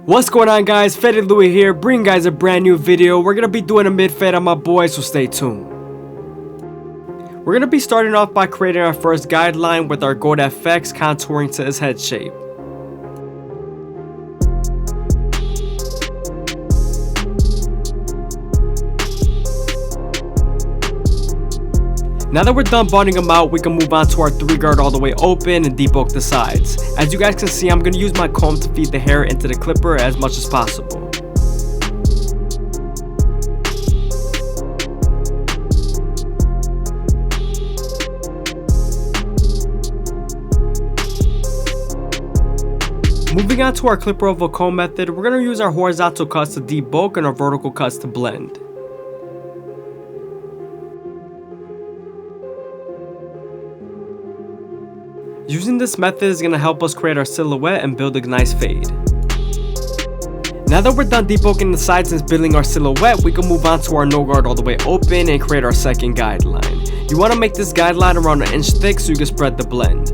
What's going on, guys? FadeitLuie here, bringing guys a brand new video. We're gonna be doing a mid-fade on my boy, so stay tuned. We're gonna be starting off by creating our first guideline with our gold FX contouring to his head shape. Now that we're done bonding them out, we can move on to our 3 guard all the way open and debulk the sides. As you guys can see, I'm going to use my comb to feed the hair into the clipper as much as possible. Moving on to our clipper over comb method, we're going to use our horizontal cuts to debulk and our vertical cuts to blend. Using this method is going to help us create our silhouette and build a nice fade. Now that we're done debulking the sides and building our silhouette, we can move on to our no guard all the way open and create our second guideline. You want to make this guideline around 1 inch thick so you can spread the blend.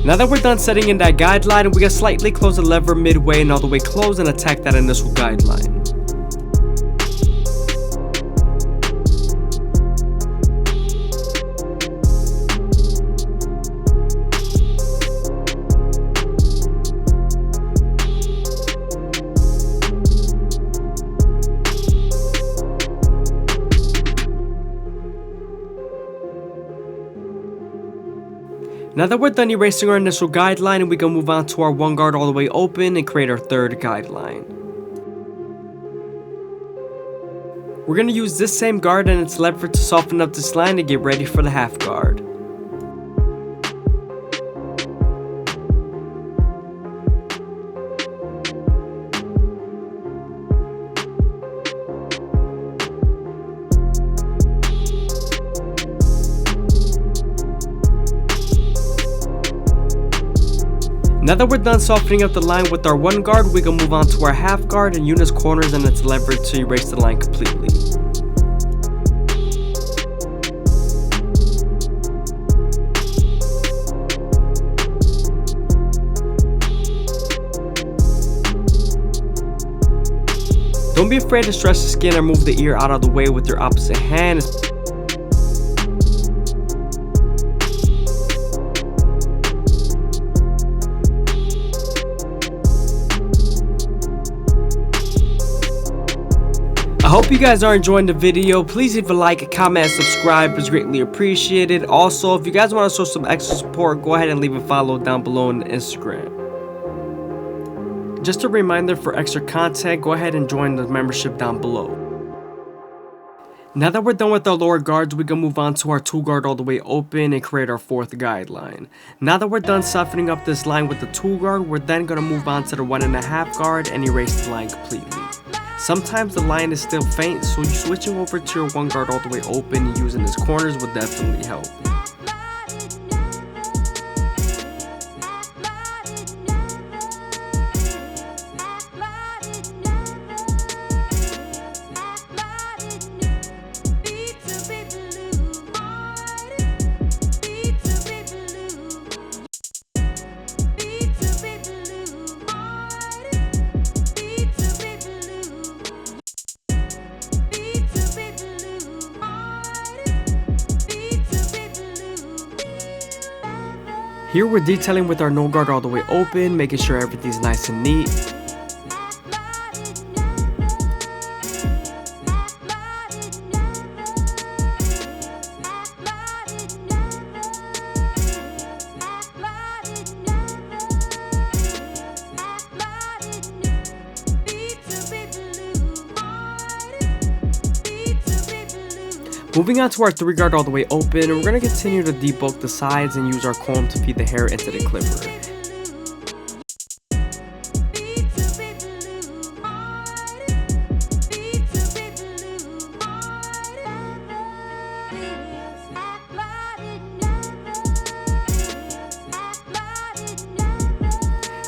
Now that we're done setting in that guideline, we can slightly close the lever midway and all the way close and attack that initial guideline. Now that we're done erasing our initial guideline, we can move on to our 1 guard all the way open and create our third guideline. We're going to use this same guard and its lever to soften up this line and get ready for the half guard. Now that we're done softening up the line with our 1 guard, we can move on to our half guard and use its corners and its lever to erase the line completely. Don't be afraid to stretch the skin or move the ear out of the way with your opposite hand. I hope you guys are enjoying the video. Please leave a like, a comment, and subscribe. It's greatly appreciated. Also, if you guys want to show some extra support, go ahead and leave a follow down below on Instagram. Just a reminder, for extra content, go ahead and join the membership down below. Now that we're done with our lower guards, we can move on to our 2 guard all the way open and create our 4th guideline. Now that we're done softening up this line with the 2 guard, we're then going to move on to the 1.5 guard and erase the line completely. Sometimes the line is still faint, so switching over to your 1 guard all the way open and using its corners will definitely help. Here we're detailing with our no guard all the way open, making sure everything's nice and neat. Moving on to our 3 guard all the way open, we're going to continue to debulk the sides and use our comb to feed the hair into the clipper.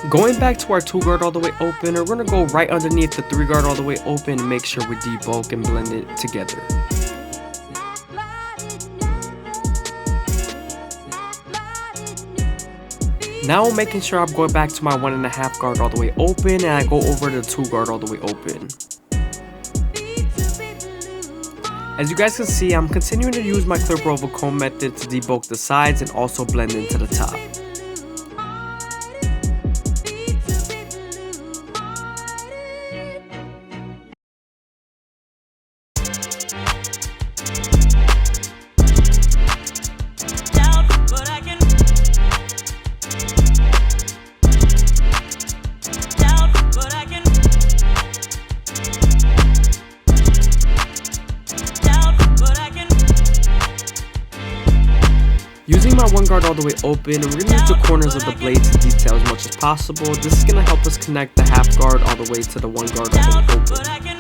Going back to our 2 guard all the way open, we're going to go right underneath the 3 guard all the way open and make sure we debulk and blend it together. Now I'm making sure I'm going back to my 1.5 guard all the way open, and I go over to the 2 guard all the way open. As you guys can see, I'm continuing to use my clipper over comb method to debulk the sides and also blend into the top. Using my 1 guard all the way open, we're going to use the corners of the blade to detail as much as possible. This is going to help us connect the half guard all the way to the 1 guard all the way open.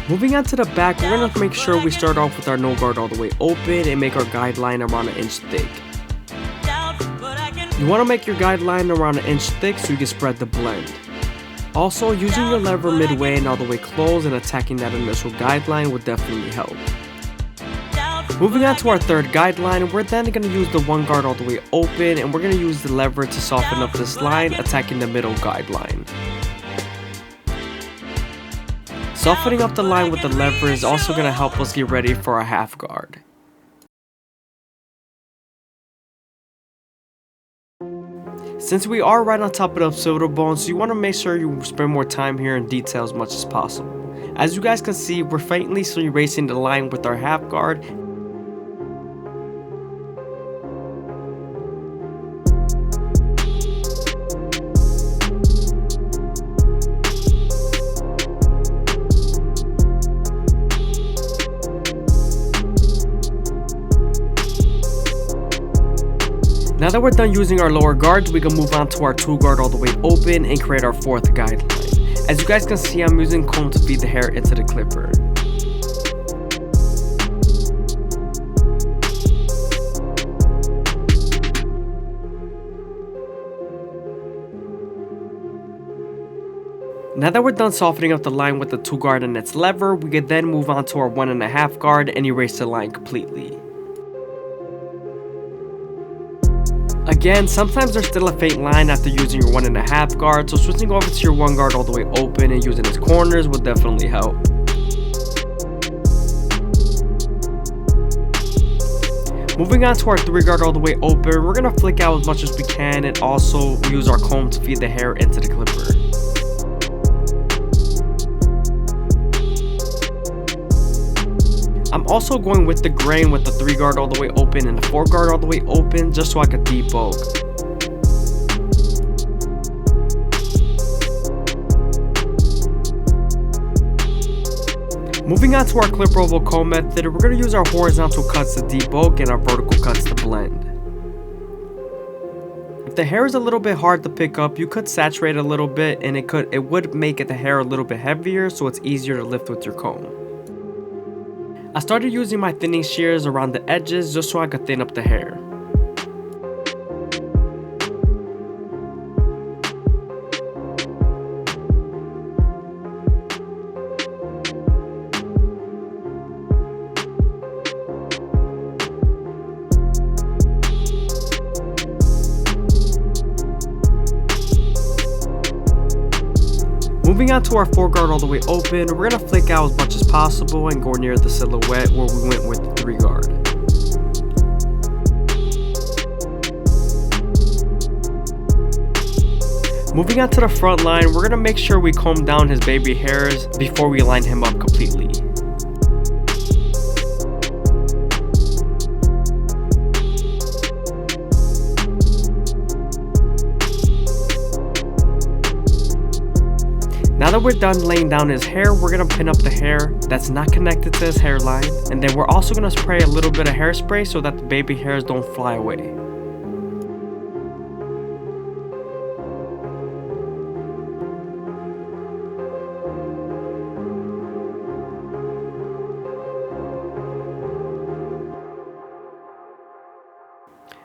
Moving on to the back, we're going to make sure we start off with our no guard all the way open and make our guideline around 1 inch thick. You want to make your guideline around 1 inch thick so you can spread the blend. Also, using your lever midway and all the way closed and attacking that initial guideline will definitely help. Moving on to our third guideline, we're then going to use the 1 guard all the way open, and we're going to use the lever to soften up this line, attacking the middle guideline. Softening up the line with the lever is also going to help us get ready for our half guard. Since we are right on top of the pivotal bone, so you want to make sure you spend more time here and detail as much as possible. As you guys can see, we're faintly erasing the line with our half guard. Now that we're done using our lower guards, we can move on to our 2 guard all the way open and create our 4th guideline. As you guys can see, I'm using comb to feed the hair into the clipper. Now that we're done softening up the line with the 2 guard and its lever, we can then move on to our 1.5 guard and erase the line completely. Again, sometimes there's still a faint line after using your 1.5 guard, so switching over to your 1 guard all the way open and using its corners will definitely help. Moving on to our 3 guard all the way open, we're going to flick out as much as we can and also use our comb to feed the hair into the clipper. I'm also going with the grain with the 3 guard all the way open and the 4 guard all the way open just so I can debulk. Moving on to our clipper over comb method, we're going to use our horizontal cuts to debulk and our vertical cuts to blend. If the hair is a little bit hard to pick up, you could saturate a little bit and it would make the hair a little bit heavier, so it's easier to lift with your comb. I started using my thinning shears around the edges just so I could thin up the hair. Moving on to our 4 guard all the way open, we're going to flick out as much as possible and go near the silhouette where we went with the 3 guard. Moving on to the front line, we're going to make sure we comb down his baby hairs before we line him up completely. Now that we're done laying down his hair, we're going to pin up the hair that's not connected to his hairline, and then we're also going to spray a little bit of hairspray so that the baby hairs don't fly away.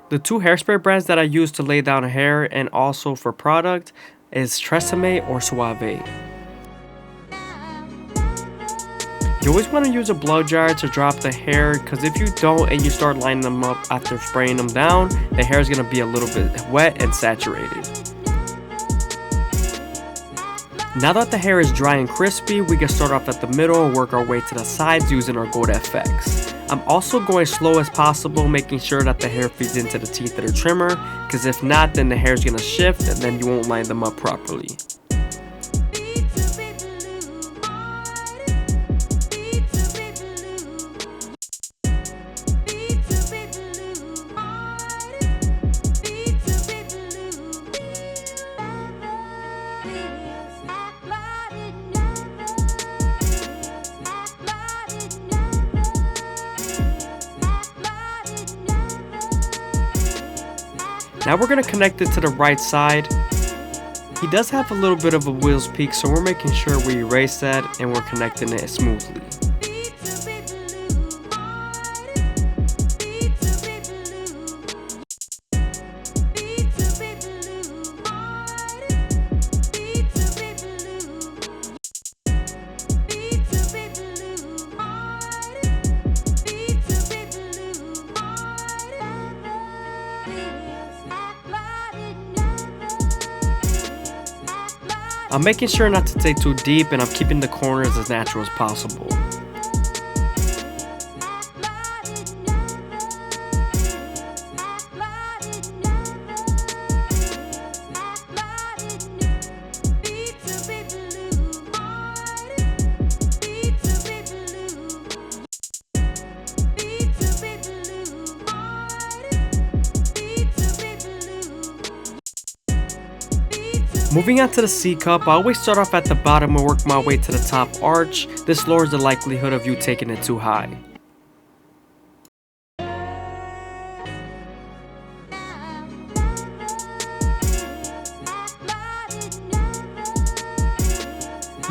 The two hairspray brands that I use to lay down hair and also for product is Tresemme or Suave. You always want to use a blow dryer to drop the hair, because if you don't and you start lining them up after spraying them down, the hair is going to be a little bit wet and saturated. Now that the hair is dry and crispy, we can start off at the middle and work our way to the sides using our Gold FX. I'm also going slow as possible, making sure that the hair feeds into the teeth of the trimmer, because if not, then the hair is going to shift and then you won't line them up properly. Now we're going to connect it to the right side. He does have a little bit of a wheels peak, so we're making sure we erase that and we're connecting it smoothly. I'm making sure not to take too deep, and I'm keeping the corners as natural as possible. Moving on to the C cup, I always start off at the bottom and work my way to the top arch. This lowers the likelihood of you taking it too high.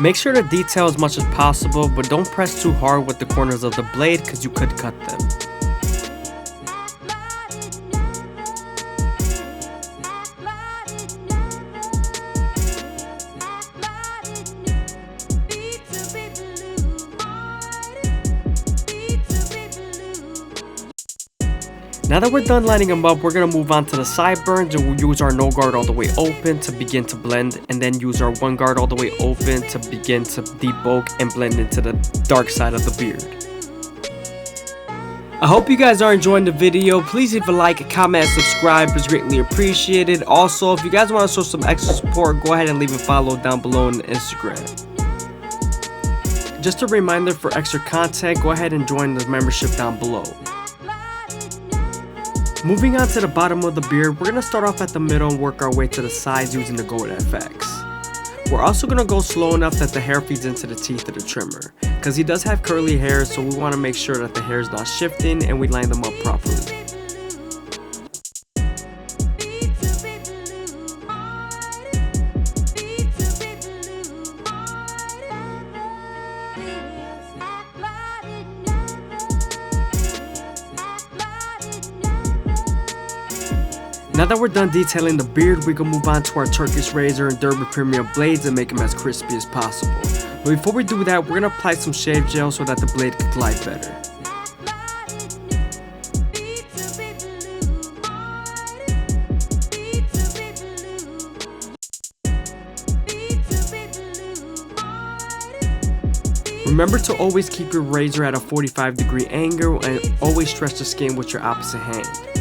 Make sure to detail as much as possible, but don't press too hard with the corners of the blade because you could cut them. Now that we're done lining them up, we're going to move on to the sideburns, and we'll use our no guard all the way open to begin to blend, and then use our one guard all the way open to begin to debulk and blend into the dark side of the beard. I hope you guys are enjoying the video. Please leave a like, comment, and subscribe. It's greatly appreciated. Also, if you guys want to show some extra support, go ahead and leave a follow down below on Instagram. Just a reminder, for extra content, go ahead and join the membership down below. Moving on to the bottom of the beard, we're going to start off at the middle and work our way to the sides using the Gold FX. We're also going to go slow enough that the hair feeds into the teeth of the trimmer, because he does have curly hair, so we want to make sure that the hair is not shifting and we line them up properly. Now that we're done detailing the beard, we can move on to our Turkish razor and Derby Premium blades and make them as crispy as possible. But before we do that, we're going to apply some shave gel so that the blade can glide better. Remember to always keep your razor at a 45-degree angle and always stretch the skin with your opposite hand.